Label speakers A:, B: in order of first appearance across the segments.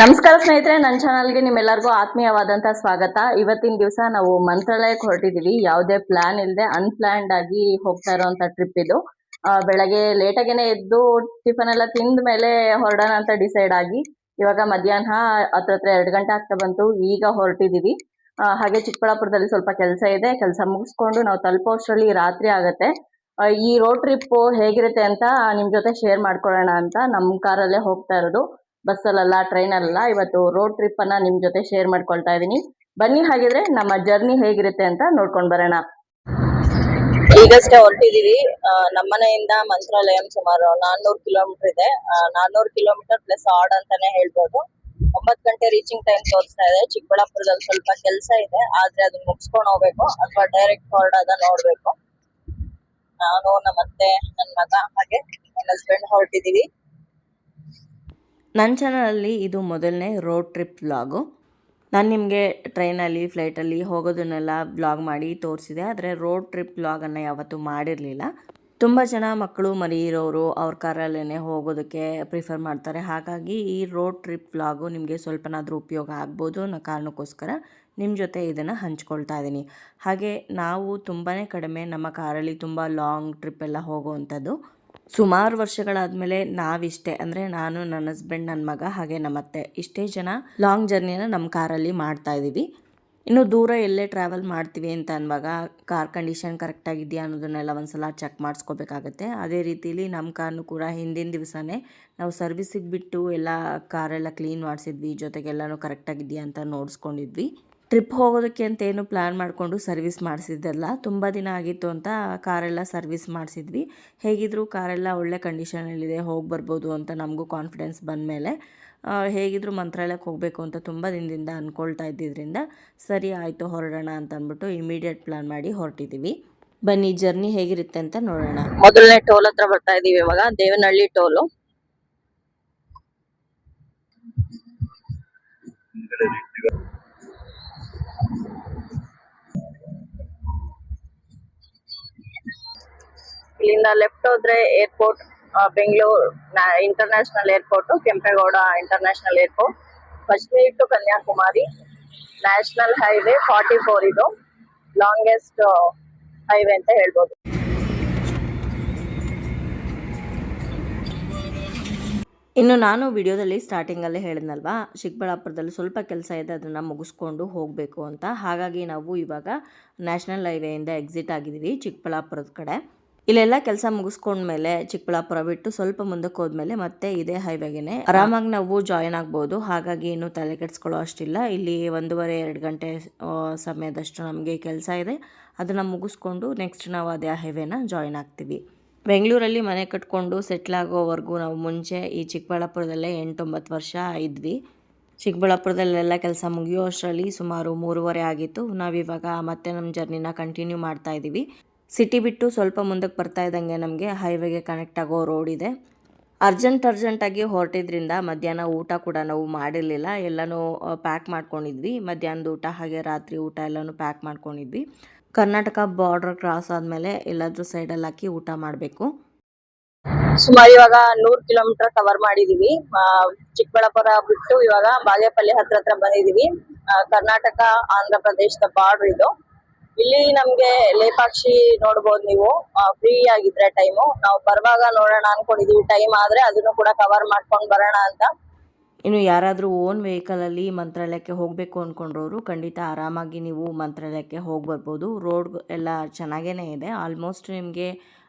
A: ನಮಸ್ಕಾರ ಸ್ನೇಹಿತರೆ, ನನ್ನ ಚಾನಲ್ಗೆ ನಿಮ್ಮೆಲ್ಲರಿಗೂ ಆತ್ಮೀಯವಾದಂತಹ ಸ್ವಾಗತ. ಇವತ್ತಿನ ದಿವಸ ನಾವು ಮಂತ್ರಾಲಯಕ್ಕೆ ಹೊರಟಿದ್ದೀವಿ. ಯಾವುದೇ ಪ್ಲಾನ್ ಇಲ್ಲದೆ ಅನ್ಪ್ಲಾನ್ಡ್ ಆಗಿ ಹೋಗ್ತಾ ಇರೋಂಥ ಟ್ರಿಪ್ ಇದು. ಬೆಳಗ್ಗೆ ಲೇಟಾಗೇನೆ ಎದ್ದು ಟಿಫನ್ ಎಲ್ಲ ತಿಂದ ಮೇಲೆ ಹೊರಡೋಣ ಅಂತ ಡಿಸೈಡ್ ಆಗಿ ಇವಾಗ ಮಧ್ಯಾಹ್ನ ಹತ್ರ 2 ಗಂಟೆ ಆಗ್ತಾ ಬಂತು. ಈಗ ಹೊರಟಿದ್ದೀವಿ. ಹಾಗೆ ಚಿಕ್ಕಬಳ್ಳಾಪುರದಲ್ಲಿ ಸ್ವಲ್ಪ ಕೆಲಸ ಇದೆ. ಕೆಲಸ ಮುಗಿಸ್ಕೊಂಡು ನಾವು ತಲುಪೋಷ್ಟರಲ್ಲಿ ರಾತ್ರಿ ಆಗುತ್ತೆ. ಈ ರೋಡ್ ಟ್ರಿಪ್ ಹೇಗಿರುತ್ತೆ ಅಂತ ನಿಮ್ಮ ಜೊತೆ ಶೇರ್ ಮಾಡ್ಕೊಳ್ಳೋಣ ಅಂತ ನಮ್ಮ ಕಾರಲ್ಲೇ ಹೋಗ್ತಾ ಇರೋದು. ಬಸ್ಸಲ್ಲ, ಟ್ರೈನಲ್ಲ. ಇವತ್ತು ರೋಡ್ ಟ್ರಿಪ್ ಅನ್ನ ನಿಮ್ ಜೊತೆ ಶೇರ್ ಮಾಡ್ಕೊಳ್ತಾ ಇದೀನಿ. ಬನ್ನಿ ಹಾಗಿದ್ರೆ ನಮ್ಮ ಜರ್ನಿ ಹೇಗಿರುತ್ತೆ ಅಂತ ನೋಡ್ಕೊಂಡ್ ಬರೋಣ. ಈಗಷ್ಟೇ ಹೊರಟಿದೀವಿ. ನಮ್ಮನೆಯಿಂದ ಮಂತ್ರಾಲಯಂ ಸುಮಾರು 400 ಕಿಲೋಮೀಟರ್ ಇದೆ. 400 ಕಿಲೋಮೀಟರ್ ಪ್ಲಸ್ ಆಡ್ ಅಂತಾನೆ ಹೇಳ್ಬೋದು. 9 ಗಂಟೆ ರೀಚಿಂಗ್ ಟೈಮ್ ತೋರಿಸ್ತಾ ಇದೆ. ಚಿಕ್ಕಬಳ್ಳಾಪುರದಲ್ಲಿ ಸ್ವಲ್ಪ ಕೆಲಸ ಇದೆ, ಆದ್ರೆ ಅದನ್ನ ಮುಗಿಸ್ಕೊಂಡು ಹೋಗ್ಬೇಕು ಅಥವಾ ಡೈರೆಕ್ಟ್ ಹೊರಡೋದ ನೋಡ್ಬೇಕು. ನಾನು ನಮ್ಮತ್ತೆ, ನನ್ನ ಮಗ ಹಾಗೆ ನನ್ನ ಹಸ್ಬೆಂಡ್ ಹೊರಟಿದೀವಿ.
B: ನನ್ನ ಚಾನಲಲ್ಲಿ ಇದು ಮೊದಲನೇ ರೋಡ್ ಟ್ರಿಪ್ ವ್ಲಾಗು. ನಾನು ನಿಮಗೆ ಟ್ರೈನಲ್ಲಿ, ಫ್ಲೈಟಲ್ಲಿ ಹೋಗೋದನ್ನೆಲ್ಲ ವ್ಲಾಗ್ ಮಾಡಿ ತೋರಿಸಿದೆ. ಆದರೆ ರೋಡ್ ಟ್ರಿಪ್ ವ್ಲಾಗನ್ನು ಯಾವತ್ತೂ ಮಾಡಿರಲಿಲ್ಲ. ತುಂಬ ಜನ ಮಕ್ಕಳು ಮರಿ ಇರೋರು ಅವ್ರ ಕಾರಲ್ಲೇ ಹೋಗೋದಕ್ಕೆ ಪ್ರಿಫರ್ ಮಾಡ್ತಾರೆ. ಹಾಗಾಗಿ ಈ ರೋಡ್ ಟ್ರಿಪ್ ವ್ಲಾಗು ನಿಮಗೆ ಸ್ವಲ್ಪನಾದರೂ ಉಪಯೋಗ ಆಗ್ಬೋದು ಅನ್ನೋ ಕಾರಣಕ್ಕೋಸ್ಕರ ನಿಮ್ಮ ಜೊತೆ ಇದನ್ನು ಹಂಚ್ಕೊಳ್ತಾ ಇದ್ದೀನಿ. ಹಾಗೆ ನಾವು ತುಂಬಾ ಕಡಿಮೆ ನಮ್ಮ ಕಾರಲ್ಲಿ ತುಂಬ ಲಾಂಗ್ ಟ್ರಿಪ್ ಎಲ್ಲ ಹೋಗೋವಂಥದ್ದು. ಸುಮಾರು ವರ್ಷಗಳಾದಮೇಲೆ ನಾವಿಷ್ಟೇ, ಅಂದರೆ ನಾನು, ನನ್ನ ಹಸ್ಬೆಂಡ್, ನನ್ನ ಮಗ ಹಾಗೆ ನಮ್ಮತ್ತೆ ಇಷ್ಟೇ ಜನ ಲಾಂಗ್ ಜರ್ನಿನ ನಮ್ಮ ಕಾರಲ್ಲಿ ಮಾಡ್ತಾ ಇದ್ದೀವಿ. ಇನ್ನು ದೂರ ಎಲ್ಲೇ ಟ್ರಾವೆಲ್ ಮಾಡ್ತೀವಿ ಅಂತ ಅನ್ನುವಾಗ ಕಾರ್ ಕಂಡೀಷನ್ ಕರೆಕ್ಟಾಗಿದೆಯಾ ಅನ್ನೋದನ್ನೆಲ್ಲ ಒಂದ್ಸಲ ಚೆಕ್ ಮಾಡಿಸ್ಕೋಬೇಕಾಗತ್ತೆ. ಅದೇ ರೀತಿಲಿ ನಮ್ಮ ಕಾರ್ನು ಕೂಡ ಹಿಂದಿನ ದಿವಸನೇ ನಾವು ಸರ್ವಿಸಿಗೆ ಬಿಟ್ಟು ಎಲ್ಲ ಕಾರೆಲ್ಲ ಕ್ಲೀನ್ ಮಾಡಿಸಿದ್ವಿ, ಜೊತೆಗೆಲ್ಲನೂ ಕರೆಕ್ಟಾಗಿದೆಯಾ ಅಂತ ನೋಡಿಸ್ಕೊಂಡಿದ್ವಿ. ಟ್ರಿಪ್ ಹೋಗೋದಕ್ಕೆ ಅಂತ ಏನು ಪ್ಲ್ಯಾನ್ ಮಾಡಿಕೊಂಡು ಸರ್ವಿಸ್ ಮಾಡಿಸಿದ್ದಲ್ಲ, ತುಂಬ ದಿನ ಆಗಿತ್ತು ಅಂತ ಕಾರೆಲ್ಲ ಸರ್ವಿಸ್ ಮಾಡಿಸಿದ್ವಿ. ಹೇಗಿದ್ದರೂ ಕಾರೆಲ್ಲ ಒಳ್ಳೆ ಕಂಡೀಷನಲ್ಲಿದೆ, ಹೋಗಿ ಬರ್ಬೋದು ಅಂತ ನಮಗೂ ಕಾನ್ಫಿಡೆನ್ಸ್ ಬಂದಮೇಲೆ ಹೇಗಿದ್ದರೂ ಮಂತ್ರಾಲಯಕ್ಕೆ ಹೋಗಬೇಕು ಅಂತ ತುಂಬ ದಿನದಿಂದ ಅಂದ್ಕೊಳ್ತಾ ಇದ್ದಿದ್ದರಿಂದ ಸರಿ ಆಯಿತು ಹೊರಡೋಣ ಅಂತ ಅಂದ್ಬಿಟ್ಟು ಇಮಿಡಿಯೇಟ್ ಪ್ಲ್ಯಾನ್ ಮಾಡಿ ಹೊರಟಿದ್ದೀವಿ. ಬನ್ನಿ ಜರ್ನಿ ಹೇಗಿರುತ್ತೆ ಅಂತ ನೋಡೋಣ.
A: ಮೊದಲನೇ ಟೋಲ್ ಹತ್ರ ಬರ್ತಾ ಇದೀವಿ. ಇವಾಗ ದೇವನಹಳ್ಳಿ ಟೋಲು. ಇಲ್ಲಿಂದ ಲೆಫ್ಟ್ ಹೋದ್ರೆ airport, Bengaluru international airport, Kempegowda international airport, Kashmir to Kanyakumari, national highway 44. ಇದು ಲಾಂಗೆಸ್ಟ್ ಹೈವೇ ಅಂತ ಹೇಳ್ಬೋದು.
B: ಇನ್ನು ನಾನು ವಿಡಿಯೋದಲ್ಲಿ ಸ್ಟಾರ್ಟಿಂಗಲ್ಲೇ ಹೇಳಿದ್ನಲ್ವಾ, ಚಿಕ್ಕಬಳ್ಳಾಪುರದಲ್ಲಿ ಸ್ವಲ್ಪ ಕೆಲಸ ಇದೆ, ಅದನ್ನು ಮುಗಿಸ್ಕೊಂಡು ಹೋಗಬೇಕು ಅಂತ. ಹಾಗಾಗಿ ನಾವು ಇವಾಗ ನ್ಯಾಷನಲ್ ಹೈವೇಯಿಂದ ಎಕ್ಸಿಟ್ ಆಗಿದ್ದೀವಿ ಚಿಕ್ಕಬಳ್ಳಾಪುರದ ಕಡೆ. ಇಲ್ಲೆಲ್ಲ ಕೆಲಸ ಮುಗಿಸ್ಕೊಂಡ್ಮೇಲೆ ಚಿಕ್ಕಬಳ್ಳಾಪುರ ಬಿಟ್ಟು ಸ್ವಲ್ಪ ಮುಂದಕ್ಕೆ ಹೋದ್ಮೇಲೆ ಮತ್ತೆ ಇದೇ ಹೈವೇಗೆನೆ ಆರಾಮಾಗಿ ನಾವು ಜಾಯಿನ್ ಆಗ್ಬೋದು. ಹಾಗಾಗಿ ಏನು ತಲೆ ಕೆಡಿಸ್ಕೊಳ್ಳೋ ಅಷ್ಟಿಲ್ಲ. ಇಲ್ಲಿ 1.5-2 ಗಂಟೆ ಸಮಯದಷ್ಟು ನಮಗೆ ಕೆಲಸ ಇದೆ. ಅದನ್ನು ಮುಗಿಸ್ಕೊಂಡು ನೆಕ್ಸ್ಟ್ ನಾವು ಅದೇ ಹೈವೇನ ಜಾಯಿನ್ ಆಗ್ತೀವಿ. ಬೆಂಗಳೂರಲ್ಲಿ ಮನೆ ಕಟ್ಕೊಂಡು ಸೆಟ್ಲ್ ಆಗೋವರೆಗೂ ನಾವು ಮುಂಚೆ ಈ ಚಿಕ್ಕಬಳ್ಳಾಪುರದಲ್ಲೇ 8-9 ವರ್ಷ ಇದ್ವಿ. ಚಿಕ್ಕಬಳ್ಳಾಪುರದಲ್ಲೆಲ್ಲ ಕೆಲಸ ಮುಗಿಯೋ ಅಷ್ಟರಲ್ಲಿ ಸುಮಾರು 3:30 ಆಗಿತ್ತು. ನಾವಿವಾಗ ಮತ್ತೆ ನಮ್ಮ ಜರ್ನಿನ ಕಂಟಿನ್ಯೂ ಮಾಡ್ತಾ ಇದ್ದೀವಿ. ಸಿಟಿ ಬಿಟ್ಟು ಸ್ವಲ್ಪ ಮುಂದಕ್ಕೆ ಬರ್ತಾ ಇದ್ದಂಗೆ ನಮಗೆ ಹೈವೇಗೆ ಕನೆಕ್ಟ್ ಆಗೋ ರೋಡ್ ಇದೆ. ಅರ್ಜೆಂಟಾಗಿ ಹೊರಟಿದ್ರಿಂದ ಮಧ್ಯಾಹ್ನ ಊಟ ಕೂಡ ನಾವು ಮಾಡಿರಲಿಲ್ಲ. ಎಲ್ಲನೂ ಪ್ಯಾಕ್ ಮಾಡ್ಕೊಂಡಿದ್ವಿ. ಮಧ್ಯಾಹ್ನದ ಊಟ ಹಾಗೆ ರಾತ್ರಿ ಊಟ ಎಲ್ಲನೂ ಪ್ಯಾಕ್ ಮಾಡ್ಕೊಂಡಿದ್ವಿ. ಕರ್ನಾಟಕ ಬಾರ್ಡರ್ ಕ್ರಾಸ್ ಆದಮೇಲೆ ಎಲ್ಲಾದರೂ ಸೈಡಲ್ಲಿ ಹಾಕಿ ಊಟ ಮಾಡಬೇಕು.
A: ಸುಮಾರು ಇವಾಗ 100 ಕಿಲೋಮೀಟರ್ ಕವರ್ ಮಾಡಿದೀವಿ. ಚಿಕ್ಕಬಳ್ಳಾಪುರ ಬಿಟ್ಟು ಇವಾಗ ಬಾಗೇಪಲ್ಲಿ ಹತ್ರ ಬಂದಿದೀವಿ. ಕರ್ನಾಟಕ ಆಂಧ್ರ ಪ್ರದೇಶದ ಬಾರ್ಡರ್ ಇದು. ಇಲ್ಲಿ ನಮ್ಗೆ ಲೇಪಾಕ್ಷಿ ನೋಡ್ಬೋದು ನೀವು. ಫ್ರೀ ಆಗಿದ್ರೆ ಟೈಮು ನಾವು ಬರುವಾಗ ನೋಡೋಣ ಅನ್ಕೊಂಡಿದೀವಿ. ಟೈಮ್ ಆದ್ರೆ ಅದನ್ನು ಕೂಡ ಕವರ್ ಮಾಡ್ಕೊಂಡು ಬರೋಣ ಅಂತ.
B: ಇನ್ನು ಯಾರಾದರೂ ಓನ್ ವೆಹಿಕಲಲ್ಲಿ ಮಂತ್ರಾಲಯಕ್ಕೆ ಹೋಗಬೇಕು ಅಂದ್ಕೊಂಡ್ರವರು ಖಂಡಿತ ಆರಾಮಾಗಿ ನೀವು ಮಂತ್ರಾಲಯಕ್ಕೆ ಹೋಗಿ ಬರ್ಬೋದು. ರೋಡ್ ಎಲ್ಲ ಚೆನ್ನಾಗೇ ಇದೆ. ಆಲ್ಮೋಸ್ಟ್ ನಿಮಗೆ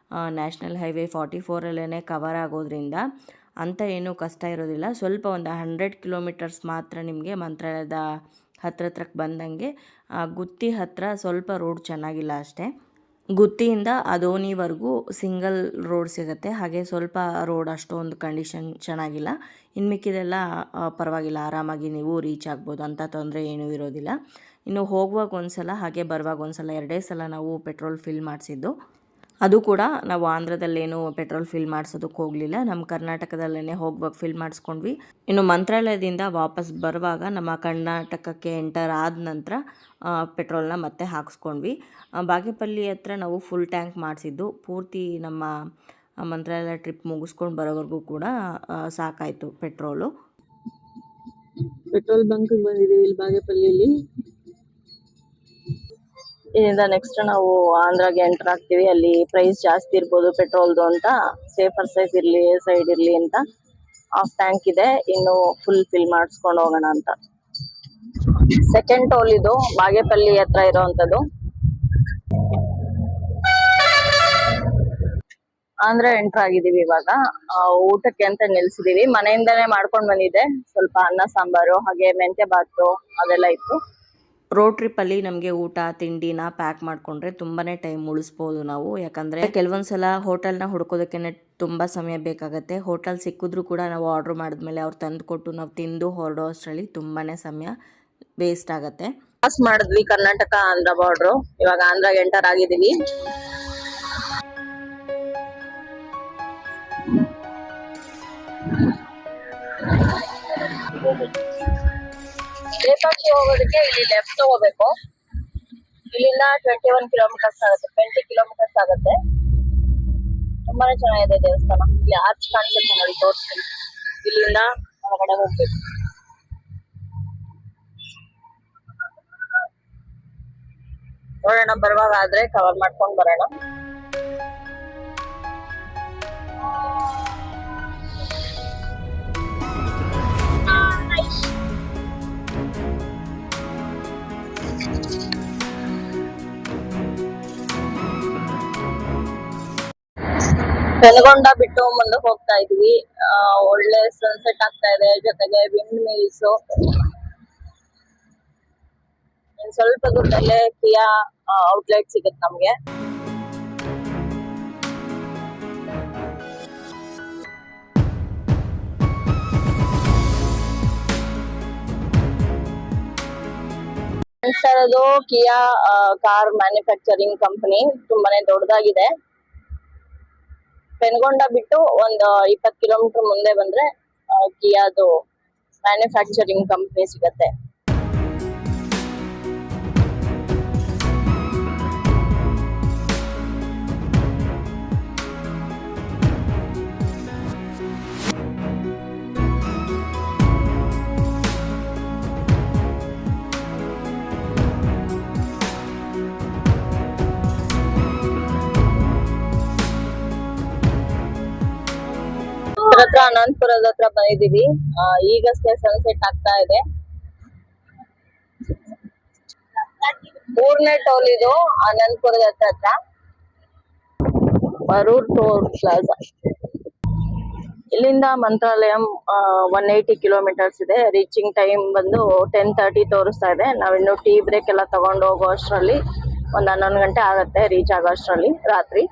B: ನ್ಯಾಷನಲ್ ಹೈವೇ 44ಅಲ್ಲೇ ಕವರ್ ಆಗೋದ್ರಿಂದ ಅಂತ ಏನೂ ಕಷ್ಟ ಇರೋದಿಲ್ಲ. ಸ್ವಲ್ಪ ಒಂದು 100 ಕಿಲೋಮೀಟರ್ಸ್ ಮಾತ್ರ ನಿಮಗೆ ಮಂತ್ರಾಲಯದ ಹತ್ರಕ್ಕೆ ಬಂದಂಗೆ. ಗುತ್ತಿ ಹತ್ರ ಸ್ವಲ್ಪ ರೋಡ್ ಚೆನ್ನಾಗಿಲ್ಲ ಅಷ್ಟೇ. ಗುತ್ತಿಯಿಂದ ಅದೋನಿವರೆಗೂ ಸಿಂಗಲ್ ರೋಡ್ ಸಿಗುತ್ತೆ. ಹಾಗೆ ಸ್ವಲ್ಪ ರೋಡ್ ಅಷ್ಟೊಂದು ಕಂಡೀಷನ್ ಚೆನ್ನಾಗಿಲ್ಲ. ಇನ್ನು ಮಿಕ್ಕಿದೆಲ್ಲ ಪರವಾಗಿಲ್ಲ, ಆರಾಮಾಗಿ ನೀವು ರೀಚ್ ಆಗ್ಬೋದು, ಅಂಥ ತೊಂದರೆ ಏನೂ ಇರೋದಿಲ್ಲ. ಇನ್ನು ಹೋಗುವಾಗ ಒಂದು ಸಲ ಹಾಗೆ ಬರುವಾಗ ಒಂದು ಸಲ 2 ಸಲ ನಾವು ಪೆಟ್ರೋಲ್ ಫಿಲ್ ಮಾಡಿಸಿದ್ದು. ಅದು ಕೂಡ ನಾವು ಆಂಧ್ರದಲ್ಲೇನು ಪೆಟ್ರೋಲ್ ಫಿಲ್ ಮಾಡಿಸೋದಕ್ಕೆ ಹೋಗಲಿಲ್ಲ. ನಮ್ಮ ಕರ್ನಾಟಕದಲ್ಲೇ ಹೋಗುವಾಗ ಫಿಲ್ ಮಾಡಿಸ್ಕೊಂಡ್ವಿ. ಇನ್ನು ಮಂತ್ರಾಲಯದಿಂದ ವಾಪಸ್ ಬರುವಾಗ ನಮ್ಮ ಕರ್ನಾಟಕಕ್ಕೆ ಎಂಟರ್ ಆದ ನಂತರ ಪೆಟ್ರೋಲ್ನ ಮತ್ತೆ ಹಾಕಿಸ್ಕೊಂಡ್ವಿ. ಬಾಗೇಪಲ್ಲಿ ಹತ್ರ ನಾವು ಫುಲ್ ಟ್ಯಾಂಕ್ ಮಾಡಿಸಿದ್ದು. ಪೂರ್ತಿ ನಮ್ಮ ಮಂತ್ರಾಲಯ ಟ್ರಿಪ್ ಮುಗಿಸ್ಕೊಂಡು ಬರೋವರೆಗೂ ಕೂಡ ಸಾಕಾಯಿತು ಪೆಟ್ರೋಲು. ಪೆಟ್ರೋಲ್ ಬಂಕ್ ಬಂದಿದ್ದೀವಿ ಇಲ್ಲಿ ಬಾಗೇಪಲ್ಲಿಯಲ್ಲಿ.
A: ಇಲ್ಲಿಂದ ನೆಕ್ಸ್ಟ್ ನಾವು ಆಂಧ್ರಾಗೆ ಎಂಟರ್ ಆಗ್ತೀವಿ. ಅಲ್ಲಿ ಪ್ರೈಸ್ ಜಾಸ್ತಿ ಇರ್ಬೋದು ಪೆಟ್ರೋಲ್ದು ಅಂತ, ಸೇಫರ್ ಸೈಡ್ ಇರ್ಲಿ ಅಂತ ಹಾಫ್ ಟ್ಯಾಂಕ್ ಇದೆ, ಇನ್ನು ಫುಲ್ ಫಿಲ್ ಮಾಡಿಸ್ಕೊಂಡು ಹೋಗೋಣ ಅಂತ. ಸೆಕೆಂಡ್ ಟೋಲ್ ಇದು, ಬಾಗೇಪಲ್ಲಿ ಹತ್ರ ಇರೋವಂಥದ್ದು. ಆಂಧ್ರ ಎಂಟರ್ ಆಗಿದೀವಿ ಇವಾಗ. ಊಟಕ್ಕೆ ಅಂತ ನಿಲ್ಸಿದೀವಿ. ಮನೆಯಿಂದಾನೇ ಮಾಡ್ಕೊಂಡ್ ಬಂದಿದ್ದೆ, ಸ್ವಲ್ಪ ಅನ್ನ ಸಾಂಬಾರು ಹಾಗೆ ಮೆಂತ್ಯ ಬಾತು ಅದೆಲ್ಲ ಇತ್ತು.
B: ರೋಡ್ ಟ್ರಿಪ್ಪಲ್ಲಿ ನಮಗೆ ಊಟ ತಿಂಡಿನ ಪ್ಯಾಕ್ ಮಾಡಿಕೊಂಡ್ರೆ ತುಂಬಾ ಟೈಮ್ ಉಳಿಸ್ಬೋದು ನಾವು. ಯಾಕಂದರೆ ಕೆಲವೊಂದ್ಸಲ ಹೋಟೆಲ್ನ ಹುಡ್ಕೋದಕ್ಕೆ ತುಂಬ ಸಮಯ ಬೇಕಾಗುತ್ತೆ. ಹೋಟೆಲ್ ಸಿಕ್ಕಿದ್ರೂ ಕೂಡ ನಾವು ಆರ್ಡ್ರ್ ಮಾಡಿದ್ಮೇಲೆ ಅವ್ರು ತಂದು ಕೊಟ್ಟು ನಾವು ತಿಂದು ಹೊರಡೋ ಅಷ್ಟರಲ್ಲಿ ತುಂಬಾ ಸಮಯ ವೇಸ್ಟ್ ಆಗುತ್ತೆ.
A: ಪಾಸ್ ಮಾಡಿದ್ವಿ ಕರ್ನಾಟಕ ಆಂಧ್ರ ಬಾರ್ಡ್ರು. ಇವಾಗ ಆಂಧ್ರಾಗೆ ಎಂಟರ್ ಆಗಿದೀವಿ. ಲೇಪಾಕ್ಷಿ ಹೋಗೋದಕ್ಕೆ ಇಲ್ಲಿ ಲೆಫ್ಟ್ ತಗೋಬೇಕು. ಇಲ್ಲಿಂದ 21 ಕಿಲೋಮೀಟರ್ಸ್ ಆಗುತ್ತೆ, 20 ಕಿಲೋಮೀಟರ್ಸ್ ಆಗುತ್ತೆ. ತುಂಬಾನೇ ಚೆನ್ನಾಗಿದೆ ದೇವಸ್ಥಾನ. ಇಲ್ಲಿ ಆರ್ಚ್ ಕಾಣಿಸುತ್ತೆ ನೋಡಿ, ತೋರಿಸ್ತೀನಿ. ಇಲ್ಲಿಂದ ಹೊರಗಡೆ ಹೋಗ್ಬೇಕು. ನೋಡೋಣ, ಬರುವಾಗ ಆದ್ರೆ ಕವರ್ ಮಾಡ್ಕೊಂಡ್ ಬರೋಣ. ಪೆನಗೊಂಡ ಬಿಟ್ಟು ಮುಂದಕ್ಕೆ ಹೋಗ್ತಾ ಇದ್ವಿ. ಒಳ್ಳೆ ಸನ್ಸೆಟ್ ಆಗ್ತಾ ಇದೆ, ಜೊತೆಗೆ ವಿಂಡ್ ಮಿಲ್ಸ್. ಇನ್ ಸ್ವಲ್ಪ ದೂರದಲ್ಲೇ ಕಿಯಾ ಔಟ್ಲೆಟ್ ಸಿಗುತ್ತೆ ನಮ್ಗೆ. ಕಾಣಿಸ್ತಾ ಕಿಯಾ ಕಾರ್ ಮ್ಯಾನುಫ್ಯಾಕ್ಚರಿಂಗ್ ಕಂಪನಿ, ತುಂಬಾನೇ ದೊಡ್ಡದಾಗಿದೆ. ಪೆನಗೊಂಡ ಬಿಟ್ಟು ಒಂದು 20 ಕಿಲೋಮೀಟರ್ ಮುಂದೆ ಬಂದ್ರೆ ಕಿಯಾದು ಮ್ಯಾನುಫ್ಯಾಕ್ಚರಿಂಗ್ ಕಂಪನಿ ಸಿಗತ್ತೆ. ಹತ್ರ ಅನಂತಪುರದ ಹತ್ರ ಬಂದಿದೀವಿ. ಈಗಷ್ಟೇ ಸನ್ಸೆಟ್ ಆಗ್ತಾ ಇದೆ. 3ನೇ ಟೋಲ್ ಇದು, ಅನಂತಪುರದ ಹತ್ರ ಪರೂರ್ ಟೋಲ್ ಪ್ಲಾಜಾ. ಇಲ್ಲಿಂದ ಮಂತ್ರಾಲಯಂ 180 ಕಿಲೋಮೀಟರ್ಸ್ ಇದೆ. ರೀಚಿಂಗ್ ಟೈಮ್ ಬಂದು 10:30 ತೋರಿಸ್ತಾ ಇದೆ. ನಾವಿನ್ನು ಟೀ ಬ್ರೇಕ್ ಎಲ್ಲ ತಗೊಂಡು ಹೋಗೋ ಅಷ್ಟರಲ್ಲಿ ಒಂದು 11 ಗಂಟೆ ಆಗತ್ತೆ ರೀಚ್ ಆಗೋ ಅಷ್ಟರಲ್ಲಿ, ರಾತ್ರಿ.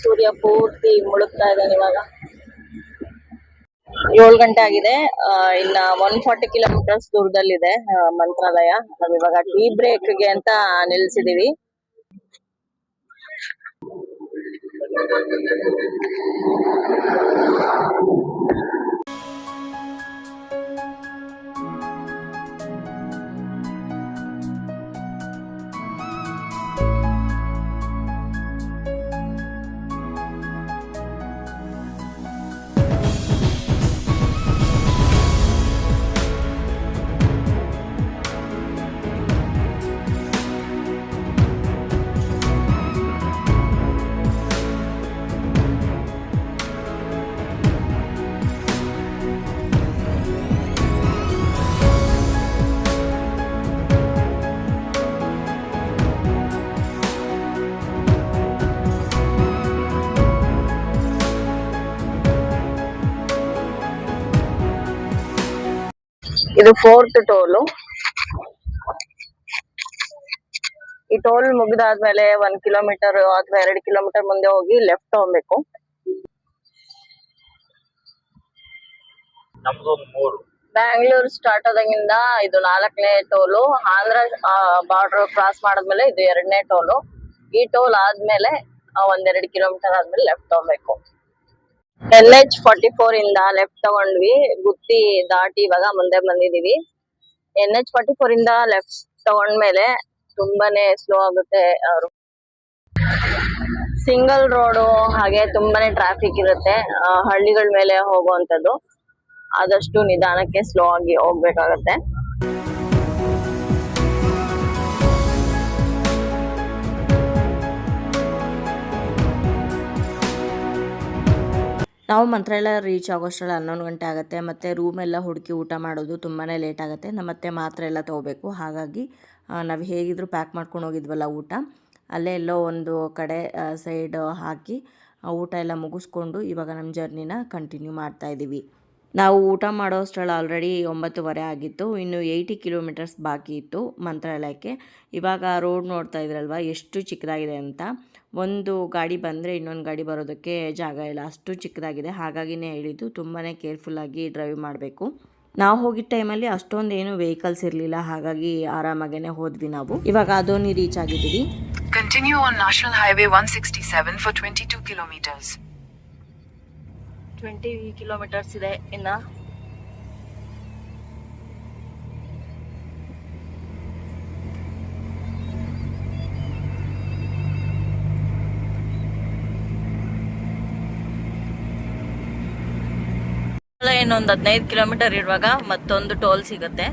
A: ಸೂರ್ಯ ಪೂರ್ತಿ ಮುಳುಗ್ತಾ ಇದ್ದಾನೆ ಇವಾಗ. 7 ಗಂಟೆ ಆಗಿದೆ. ಇನ್ನ 140 ಕಿಲೋಮೀಟರ್ಸ್ ದೂರದಲ್ಲಿದೆ ಮಂತ್ರಾಲಯ. ನಾವಿವಾಗ ಟೀ ಬ್ರೇಕ್ಗೆ ಅಂತ ನಿಲ್ಸಿದೀವಿ. ಇದು 4th ಟೋಲು. ಈ ಟೋಲ್ ಮುಗಿದಾದ್ಮೇಲೆ 1 ಕಿಲೋಮೀಟರ್ ಅಥವಾ 2 ಕಿಲೋಮೀಟರ್ ಮುಂದೆ ಹೋಗಿ ಲೆಫ್ಟ್ ತಗೊಬೇಕು. ಬ್ಯಾಂಗ್ಳೂರ್ ಸ್ಟಾರ್ಟ್ ಆದಾಗಿಂದ ಇದು 4ನೇ ಟೋಲು. ಆಂಧ್ರ ಬಾರ್ಡರ್ ಕ್ರಾಸ್ ಮಾಡಿದ್ಮೇಲೆ ಇದು 2ನೇ ಟೋಲು. ಈ ಟೋಲ್ ಆದ್ಮೇಲೆ 1-2 ಕಿಲೋಮೀಟರ್ ಆದ್ಮೇಲೆ ಲೆಫ್ಟ್ ತಗೊಬೇಕು. NH44 ಇಂದ ಲೆಫ್ಟ್ ತಗೊಂಡ್ವಿ. ಗುತ್ತಿ ದಾಟಿ ಇವಾಗ ಮುಂದೆ ಬಂದಿದೀವಿ. NH44 ಇಂದ ಲೆಫ್ಟ್ ತಗೊಂಡ್ಮೇಲೆ ತುಂಬಾನೇ ಸ್ಲೋ ಆಗುತ್ತೆ. ಸಿಂಗಲ್ ರೋಡು, ಹಾಗೆ ತುಂಬಾನೇ ಟ್ರಾಫಿಕ್ ಇರುತ್ತೆ. ಹಳ್ಳಿಗಳ ಮೇಲೆ ಹೋಗುವಂತದ್ದು, ಆದಷ್ಟು ನಿಧಾನಕ್ಕೆ ಸ್ಲೋ ಆಗಿ ಹೋಗ್ಬೇಕಾಗತ್ತೆ.
B: ನಾವು ಮಂತ್ರಾಲಯ ರೀಚ್ ಆಗೋಷ್ಟರಲ್ಲಿ 11 ಗಂಟೆ ಆಗುತ್ತೆ. ಮತ್ತು ರೂಮೆಲ್ಲ ಹುಡುಕಿ ಊಟ ಮಾಡೋದು ತುಂಬಾ ಲೇಟ್ ಆಗುತ್ತೆ. ಮತ್ತೆ ಮಾತ್ರೆ ಎಲ್ಲ ತೊಗೋಬೇಕು. ಹಾಗಾಗಿ ನಾವು ಹೇಗಿದ್ರು ಪ್ಯಾಕ್ ಮಾಡ್ಕೊಂಡು ಹೋಗಿದ್ವಲ್ಲ ಊಟ, ಅಲ್ಲೇ ಎಲ್ಲೋ ಒಂದು ಕಡೆ ಸೈಡ್ ಹಾಕಿ ಊಟ ಎಲ್ಲ ಮುಗಿಸ್ಕೊಂಡು ಇವಾಗ ನಮ್ಮ ಜರ್ನಿನ ಕಂಟಿನ್ಯೂ ಮಾಡ್ತಾಯಿದ್ದೀವಿ. ನಾವು ಊಟ ಮಾಡೋ ಅಷ್ಟರಲ್ಲಿ ಆಲ್ರೆಡಿ 9:15 ಆಗಿತ್ತು. ಇನ್ನು 80 ಕಿಲೋಮೀಟರ್ಸ್ ಬಾಕಿ ಇತ್ತು ಮಂತ್ರಾಲಯಕ್ಕೆ. ಇವಾಗ ರೋಡ್ ನೋಡ್ತಾ ಇದ್ರಲ್ವ ಎಷ್ಟು ಚಿಕ್ಕದಾಗಿದೆ ಅಂತ. ಒಂದು ಗಾಡಿ ಬಂದರೆ ಇನ್ನೊಂದು ಗಾಡಿ ಬರೋದಕ್ಕೆ ಜಾಗ ಇಲ್ಲ, ಅಷ್ಟು ಚಿಕ್ಕದಾಗಿದೆ. ಹಾಗಾಗಿನೇ ಹೇಳಿದ್ದು ತುಂಬಾ ಕೇರ್ಫುಲ್ಲಾಗಿ ಡ್ರೈವ್ ಮಾಡಬೇಕು. ನಾವು ಹೋಗಿದ್ದ ಟೈಮಲ್ಲಿ ಅಷ್ಟೊಂದು ಏನು ವೆಹಿಕಲ್ಸ್ ಇರಲಿಲ್ಲ, ಹಾಗಾಗಿ ಆರಾಮಾಗೇ ಹೋದ್ವಿ ನಾವು. ಇವಾಗ ಅದೋನಿ ರೀಚ್ ಆಗಿದ್ದೀವಿ.
C: Continue on National Highway 167 for 22 kilometers.
A: 20 kilometres ಇದೆ ಇನ್ನ. ಇನ್ನೊಂದು 15 ಕಿಲೋಮೀಟರ್ ಇರುವಾಗ ಮತ್ತೊಂದು ಟೋಲ್ ಸಿಗುತ್ತೆ.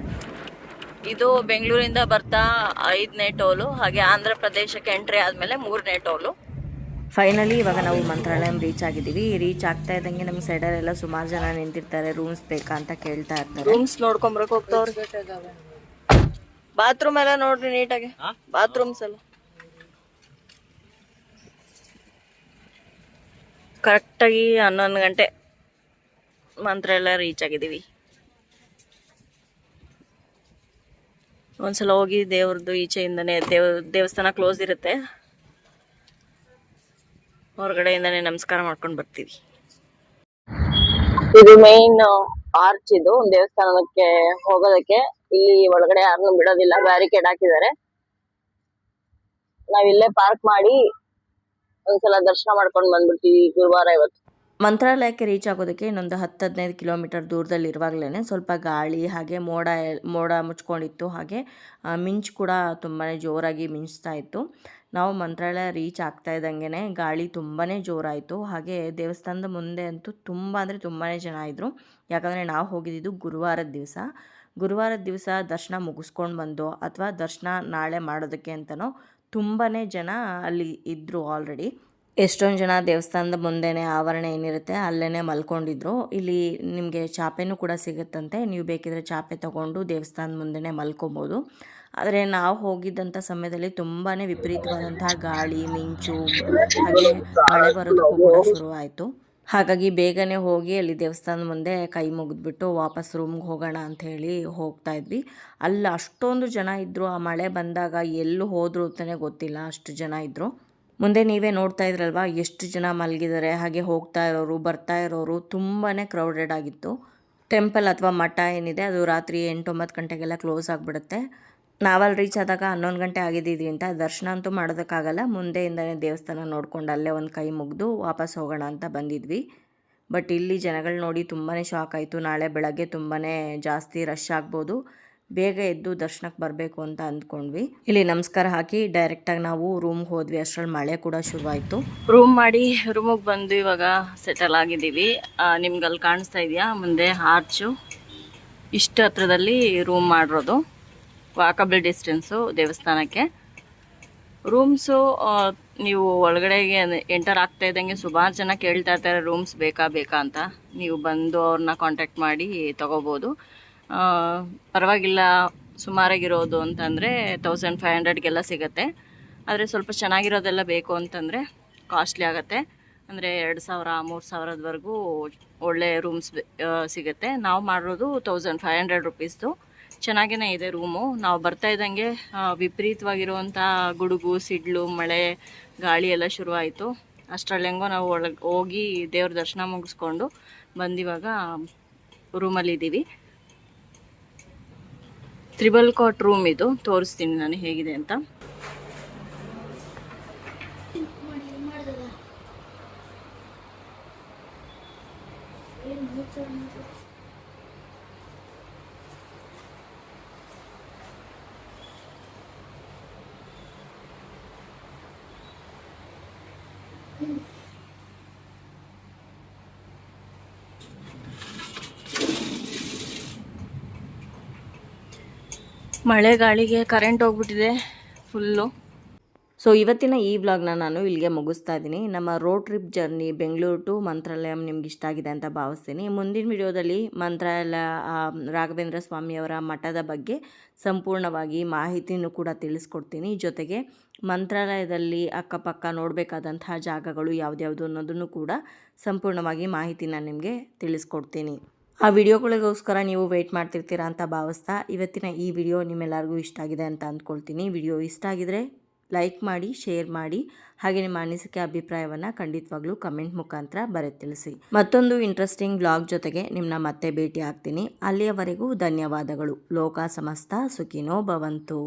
A: ಇದು ಬೆಂಗಳೂರಿಂದ ಬರ್ತಾ 5ನೇ ಟೋಲು, ಹಾಗೆ ಆಂಧ್ರ ಪ್ರದೇಶಕ್ಕೆ ಎಂಟ್ರಿ ಆದಮೇಲೆ 3ನೇ ಟೋಲು.
B: ಫೈನಲಿ ಇವಾಗ ನಾವು ಮಂತ್ರಾಲಯಂ ರೀಚ್ ಆಗಿದ್ದೀವಿ. ರೀಚ್ ಆಗ್ತಾ ಇದ್ದಂಗೆ ನಮ್ಮ ಸೈಡಲ್ಲೆಲ್ಲ ಸುಮಾರು ಜನ ನಿಂತಿರ್ತಾರೆ, ರೂಮ್ಸ್ ಬೇಕಾ ಅಂತ ಕೇಳ್ತಾ ಇರ್ತಾರೆ.
A: ರೂಮ್ಸ್ ನೋಡ್ಕೊಂಬರಕ್ಕೆ ಹೋಗ್ತಾವ್ರಿ. ಬಾತ್ರೂಮ್ ಎಲ್ಲ ನೋಡ್ರಿ ನೀಟಾಗಿ, ಬಾತ್ರೂಮ್ಸ್ ಎಲ್ಲ ಕರೆಕ್ಟಾಗಿ 11 ಗಂಟೆ ಮಂತ್ರಾಲಯ ರೀಚ್ ಆಗಿದ್ದೀವಿ. ಒಂದ್ಸಲ ಹೋಗಿ ದೇವ್ರದ್ದು ಈಚೆಯಿಂದನೇ ದೇವಸ್ಥಾನ ಕ್ಲೋಸ್ ಇರುತ್ತೆ, ಹೊರಗಡೆಯಿಂದನೇ ನಮಸ್ಕಾರ ಮಾಡ್ಕೊಂಡು ಬರ್ತೀವಿ. ಇದು ಮೇನ್ ಆರ್ಚ್, ಇದು ದೇವಸ್ಥಾನಕ್ಕೆ ಹೋಗೋದಕ್ಕೆ. ಇಲ್ಲಿ ಒಳಗಡೆ ಯಾರನ್ನು ಬಿಡೋದಿಲ್ಲ, ಬ್ಯಾರಿಕೇಡ್ ಹಾಕಿದ್ದಾರೆ. ನಾವಿಲ್ಲೇ ಪಾರ್ಕ್ ಮಾಡಿ ಒಂದ್ಸಲ ದರ್ಶನ ಮಾಡ್ಕೊಂಡು ಬಂದ್ಬಿಡ್ತೀವಿ ಗುರುವಾರ ಇವತ್ತು.
B: ಮಂತ್ರಾಲಯಕ್ಕೆ ರೀಚ್ ಆಗೋದಕ್ಕೆ ಇನ್ನೊಂದು 10-15 ಕಿಲೋಮೀಟರ್ ದೂರದಲ್ಲಿ ಇರುವಾಗಲೇ ಸ್ವಲ್ಪ ಗಾಳಿ ಹಾಗೆ ಮೋಡ ಮುಚ್ಕೊಂಡಿತ್ತು. ಹಾಗೆ ಮಿಂಚು ಕೂಡ ತುಂಬಾ ಜೋರಾಗಿ ಮಿಂಚ್ತಾ ಇತ್ತು. ನಾವು ಮಂತ್ರಾಲಯ ರೀಚ್ ಆಗ್ತಾ ಇದ್ದಂಗೆ ಗಾಳಿ ತುಂಬಾ ಜೋರಾಯಿತು. ಹಾಗೆ ದೇವಸ್ಥಾನದ ಮುಂದೆ ಅಂತೂ ತುಂಬ ಜನ ಇದ್ದರು. ಯಾಕಂದರೆ ನಾವು ಹೋಗಿದ್ದು ಗುರುವಾರದ ದಿವಸ ದರ್ಶನ ಮುಗಿಸ್ಕೊಂಡು ಬಂದು ಅಥವಾ ದರ್ಶನ ನಾಳೆ ಮಾಡೋದಕ್ಕೆ ಅಂತಲೋ ತುಂಬಾ ಜನ ಅಲ್ಲಿ ಇದ್ದರು ಆಲ್ರೆಡಿ. ಎಷ್ಟೊಂದು ಜನ ದೇವಸ್ಥಾನದ ಮುಂದೆನೇ ಆವರಣ ಏನಿರುತ್ತೆ ಅಲ್ಲೇ ಮಲ್ಕೊಂಡಿದ್ರು. ಇಲ್ಲಿ ನಿಮಗೆ ಚಾಪೆನೂ ಕೂಡ ಸಿಗುತ್ತಂತೆ, ನೀವು ಬೇಕಿದ್ರೆ ಚಾಪೆ ತೊಗೊಂಡು ದೇವಸ್ಥಾನದ ಮುಂದೆನೇ ಮಲ್ಕೊಬೋದು. ಆದರೆ ನಾವು ಹೋಗಿದ್ದಂಥ ಸಮಯದಲ್ಲಿ ತುಂಬಾ ವಿಪರೀತವಾದಂತಹ ಗಾಳಿ, ಮಿಂಚು ಹಾಗೆ ಮಳೆ ಬರೋದಕ್ಕೂ ಕೂಡ ಶುರುವಾಯಿತು. ಹಾಗಾಗಿ ಬೇಗನೆ ಹೋಗಿ ಅಲ್ಲಿ ದೇವಸ್ಥಾನದ ಮುಂದೆ ಕೈ ಮುಗಿದ್ಬಿಟ್ಟು ವಾಪಸ್ ರೂಮ್ಗೆ ಹೋಗೋಣ ಅಂಥೇಳಿ ಹೋಗ್ತಾ ಇದ್ವಿ. ಅಲ್ಲಿ ಅಷ್ಟೊಂದು ಜನ ಇದ್ದರು. ಆ ಮಳೆ ಬಂದಾಗ ಎಲ್ಲೂ ಹೋದ್ರು ಅಂತಲೇ ಗೊತ್ತಿಲ್ಲ, ಅಷ್ಟು ಜನ ಇದ್ದರು. ಮುಂದೆ ನೀವೇ ನೋಡ್ತಾ ಇದ್ರಲ್ವ ಎಷ್ಟು ಜನ ಮಲಗಿದ್ದಾರೆ. ಹಾಗೆ ಹೋಗ್ತಾ ಇರೋರು ಬರ್ತಾ ಇರೋರು ತುಂಬಾ ಕ್ರೌಡೆಡ್ ಆಗಿತ್ತು. ಟೆಂಪಲ್ ಅಥವಾ ಮಠ ಏನಿದೆ ಅದು ರಾತ್ರಿ 8-9 ಗಂಟೆಗೆಲ್ಲ ಕ್ಲೋಸ್ ಆಗಿಬಿಡುತ್ತೆ. ನಾವಲ್ಲಿ ರೀಚ್ ಆದಾಗ 11 ಗಂಟೆ ಆಗಿದ್ದರಿಂದ ದರ್ಶನ ಅಂತೂ ಮಾಡೋದಕ್ಕಾಗಲ್ಲ. ಮುಂದೆಯಿಂದನೇ ದೇವಸ್ಥಾನ ನೋಡ್ಕೊಂಡು ಅಲ್ಲೇ ಒಂದು ಕೈ ಮುಗಿದು ವಾಪಸ್ ಹೋಗೋಣ ಅಂತ ಬಂದಿದ್ವಿ. ಬಟ್ ಇಲ್ಲಿ ಜನಗಳು ನೋಡಿ ತುಂಬಾ ಶಾಕ್ ಆಯಿತು. ನಾಳೆ ಬೆಳಗ್ಗೆ ತುಂಬಾ ಜಾಸ್ತಿ ರಶ್ ಆಗ್ಬೋದು, ಬೇಗ ಎದ್ದು ದರ್ಶನಕ್ಕೆ ಬರಬೇಕು ಅಂತ ಅಂದ್ಕೊಂಡ್ವಿ. ಇಲ್ಲಿ ನಮಸ್ಕಾರ ಹಾಕಿ ಡೈರೆಕ್ಟಾಗಿ ನಾವು ರೂಮ್ಗೆ ಹೋದ್ವಿ. ಅಷ್ಟರಲ್ಲಿ ಮಳೆ ಕೂಡ ಶುರುವಾಯಿತು.
A: ರೂಮ್ ಮಾಡಿ ರೂಮಿಗೆ ಬಂದು ಇವಾಗ ಸೆಟಲ್ ಆಗಿದ್ದೀವಿ. ನಿಮ್ಗೆ ಅಲ್ಲಿ ಕಾಣಿಸ್ತಾ ಇದೆಯಾ ಮುಂದೆ ಆರ್ಚು, ಇಷ್ಟು ಹತ್ರದಲ್ಲಿ ರೂಮ್ ಮಾಡಿರೋದು. ವಾಕಬಲ್ ಡಿಸ್ಟೆನ್ಸು ದೇವಸ್ಥಾನಕ್ಕೆ. ರೂಮ್ಸು ನೀವು ಒಳಗಡೆಗೆ ಎಂಟರ್ ಆಗ್ತಾ ಇದ್ದಂಗೆ ಸುಮಾರು ಜನ ಕೇಳ್ತಾ ಇರ್ತಾರೆ ರೂಮ್ಸ್ ಬೇಕಾ ಅಂತ. ನೀವು ಬಂದು ಅವ್ರನ್ನ ಕಾಂಟ್ಯಾಕ್ಟ್ ಮಾಡಿ ತೊಗೋಬೋದು. ಪರವಾಗಿಲ್ಲ, ಸುಮಾರಾಗಿರೋದು ಅಂತಂದರೆ 1500ಗೆಲ್ಲ ಸಿಗುತ್ತೆ. ಆದರೆ ಸ್ವಲ್ಪ ಚೆನ್ನಾಗಿರೋದೆಲ್ಲ ಬೇಕು ಅಂತಂದರೆ ಕಾಸ್ಟ್ಲಿ ಆಗುತ್ತೆ. ಅಂದರೆ 2000-3000ವರೆಗೂ ಒಳ್ಳೆ ರೂಮ್ಸ್ ಸಿಗುತ್ತೆ. ನಾವು ಮಾಡಿರೋದು 1500 ರುಪೀಸ್ದು. ಚೆನ್ನಾಗೇ ಇದೆ ರೂಮು. ನಾವು ಬರ್ತಾ ಇದ್ದಂಗೆ ವಿಪರೀತವಾಗಿರುವಂಥ ಗುಡುಗು, ಸಿಡ್ಲು, ಮಳೆ, ಗಾಳಿ ಎಲ್ಲ ಶುರುವಾಯಿತು. ಅಷ್ಟರಲ್ಲಿ ಹೆಂಗೋ ನಾವು ಒಳಗೆ ಹೋಗಿ ದೇವ್ರ ದರ್ಶನ ಮುಗಿಸ್ಕೊಂಡು ಬಂದಿವಾಗ ರೂಮಲ್ಲಿದ್ದೀವಿ. 3 ಕಾಟ್ ರೂಮ್ ಇದು. ತೋರಿಸ್ತೀನಿ ನಾನು ಹೇಗಿದೆ ಅಂತ. ಮಳೆ ಗಾಳಿಗೆ ಕರೆಂಟ್ ಹೋಗ್ಬಿಟ್ಟಿದೆ ಫುಲ್ಲು.
B: ಸೊ ಇವತ್ತಿನ ಈ ವ್ಲಾಗ್ನ ನಾನು ಇಲ್ಲಿಗೆ ಮುಗಿಸ್ತಾ ಇದ್ದೀನಿ. ನಮ್ಮ road trip journey Bengaluru to Mantralayam ನಿಮ್ಗೆ ಇಷ್ಟ ಆಗಿದೆ ಅಂತ ಭಾವಿಸ್ತೀನಿ. ಮುಂದಿನ ವಿಡಿಯೋದಲ್ಲಿ ಮಂತ್ರಾಲಯ ರಾಘವೇಂದ್ರ ಸ್ವಾಮಿಯವರ ಮಠದ ಬಗ್ಗೆ ಸಂಪೂರ್ಣವಾಗಿ ಮಾಹಿತಿನೂ ಕೂಡ ತಿಳಿಸ್ಕೊಡ್ತೀನಿ. ಜೊತೆಗೆ ಮಂತ್ರಾಲಯದಲ್ಲಿ ಅಕ್ಕಪಕ್ಕ ನೋಡಬೇಕಾದಂತಹ ಜಾಗಗಳು ಯಾವ್ದ್ಯಾವುದು ಅನ್ನೋದನ್ನು ಕೂಡ ಸಂಪೂರ್ಣವಾಗಿ ಮಾಹಿತಿನ ನಿಮಗೆ ತಿಳಿಸ್ಕೊಡ್ತೀನಿ. ಆ ವಿಡಿಯೋಗಳಿಗೋಸ್ಕರ ನೀವು ವೆಯ್ಟ್ ಮಾಡ್ತಿರ್ತೀರಾ ಅಂತ ಭಾವಿಸ್ತಾ ಇವತ್ತಿನ ಈ ವಿಡಿಯೋ ನಿಮ್ಮೆಲ್ಲರಿಗೂ ಇಷ್ಟ ಆಗಿದೆ ಅಂತ ಅಂದ್ಕೊಳ್ತೀನಿ. ವಿಡಿಯೋ ಇಷ್ಟ ಆಗಿದ್ರೆ ಲೈಕ್ ಮಾಡಿ, ಶೇರ್ ಮಾಡಿ, ಹಾಗೆ ನಿಮ್ಮ ಅನಿಸಿಕೆ ಅಭಿಪ್ರಾಯವನ್ನು ಖಂಡಿತವಾಗ್ಲೂ ಕಮೆಂಟ್ ಮುಖಾಂತರ ಬರೆದು ತಿಳಿಸಿ. ಮತ್ತೊಂದು ಇಂಟ್ರೆಸ್ಟಿಂಗ್ ವ್ಲಾಗ್ ಜೊತೆಗೆ ನಿಮ್ಮನ್ನ ಮತ್ತೆ ಭೇಟಿ ಆಗ್ತೀನಿ. ಅಲ್ಲಿಯವರೆಗೂ ಧನ್ಯವಾದಗಳು. ಲೋಕ ಸಮಸ್ತ ಸುಖಿನೋ ಭವಂತು.